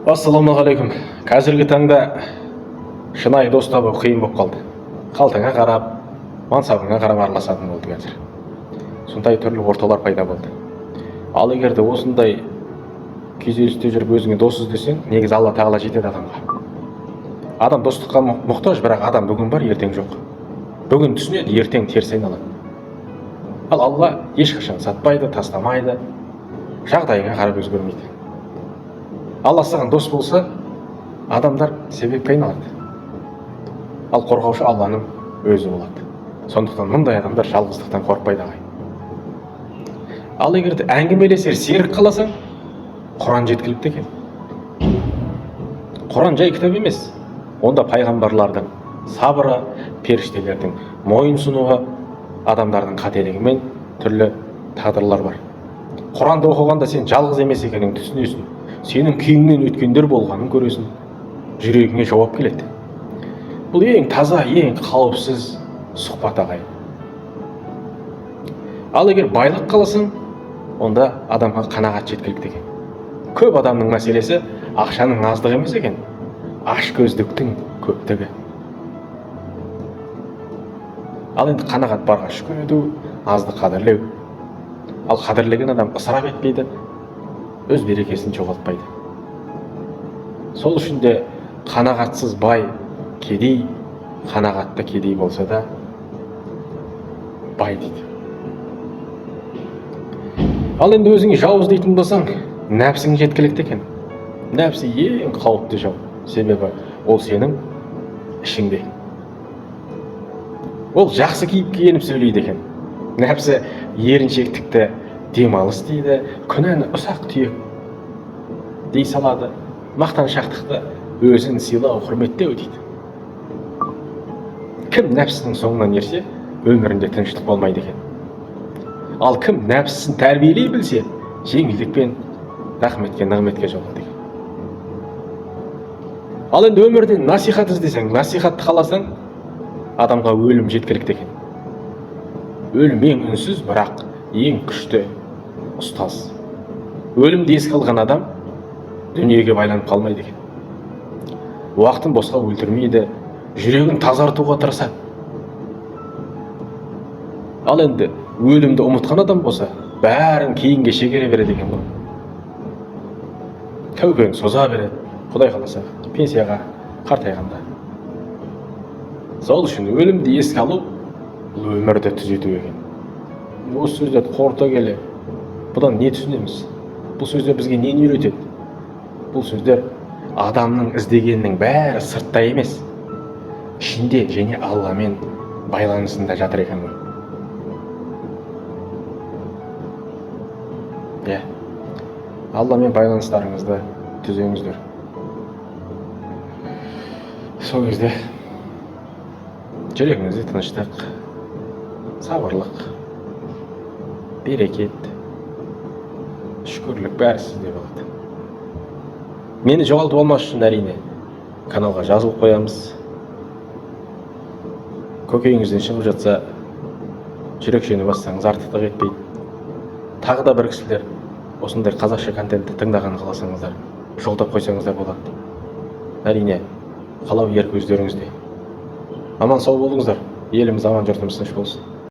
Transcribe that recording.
Ассалаумағалейкум. Қазіргі таңда шынайы дос табу қиын болып қалды. Қалтаңа қарап, мансабыңа қарап араласатын болды қазір. Сондай түрлі орталар пайда болды. Ал егер де осындай күйзелісте жүріп өзіңе дос іздесең, негізі Алла тағала жетеді адамға. Адам достыққа мұқтаж, бірақ адам бүгін бар, ертең жоқ. Бүгін түсінеді, ертең теріс айналады. Ал Алла ешқашан сатпайды, тастамайды, жағдайыңа қарап өзгермейді. Алла саған дос болса, адамдар себепке айналады. Ал қорғаушы Алланың өзі болады. Сондықтан мұндай адамдар жалғыздықтан қорықпайды ағайын. Ал егер де әңгімелесер серік қаласаң, Құран жеткілікті екен. Құран жай кітап емес. Онда пайғамбарлардың сабыры, періштелердің мойынсұнуы, адамдардың қателігі мен түрлі тағдырлар бар. Құранды оқығанда сен жалғыз емес екеніңді түсінесің. Сенің күйіңнен өткендер болғанын көресің. Жүрегіңе жауап келеді. Бұл ең таза, ең қауіпсіз сұхбат ағайын. Ал егер байлық қаласаң, онда адамға қанағат жеткілікті екен. Көп адамның мәселесі ақшаның аздығы емес екен, ашкөздіктің көптігі. Ал енді қанағат барға шүкір ету, азды қадірлеу. Ал қадірлеген адам ысырап етпейді, өз берекесін жоғалтпайды. Сол үшін де қанағатсыз бай кедей, қанағатты кедей болса да бай дейді. Ал енді өзіңе жауыз дейтін болсаң, нәпсің жеткілікті екен. Нәпсі ең қауіпті жау, себебі ол сенің ішіңде. Ол жақсы киіп киініп сөйлейді екен. Нәпсі еріншектікті демалыс дейді, күнәні ұсақ түйек дей салады, мақтаншақтықты өзін сыйлау, құрметтеу дейді. Кім нәпсінің соңынан ерсе, өмірінде тыныштық болмайды екен. Ал кім нәпсісін тәрбиелей білсе, жеңілдікпен рахметке, нығметке жолады екен. Ал енді өмірден насихат іздесең, насихатты қаласаң, адамға өлім жеткілікті екен. Өлім ең үнсіз, бірақ ең күшті ұстаз. Өлімді еске алған адам дүниеге байланып қалмайды екен. Уақытын босқа өлтірмейді, жүрегін тазартуға тырысады. Ал енді өлімді ұмытқан адам болса, бәрін кейінге шегере береді екен ғой. Тәубені соза береді, Құдай қаласа, пенсияға қартайғанда. Сол үшін өлімді еске алу, бұл өмірді түзету екен. Осы сөздерді қорыта келе, бұдан не түсінеміз? Бұл сөздер бізге нені үйретеді? Бұл сөздер адамның іздегенінің бәрі сыртта емес, ішінде және Алламен байланысында жатыр екен ғой. Алламен байланыстарыңызды түзеңіздер. Сол кезде жүрегіңізде тыныштық, сабырлық, берекет, шүкірлік бәрі сізде болады. Мені жоғалтып алмас үшін әрине каналға жазылып қоямыз. Көкейіңізден шығып жатса, жүрекшені бассаңыз артықтық етпейді. Тағы да бір кісілер осындай қазақша контентті тыңдаған қаласаңыздар, жолдап қойсаңыздар болады. Әрине, қалау ерік өздеріңізде. Аман сау болыңыздар. Еліміз аман, жұртымыз тыныш болсын.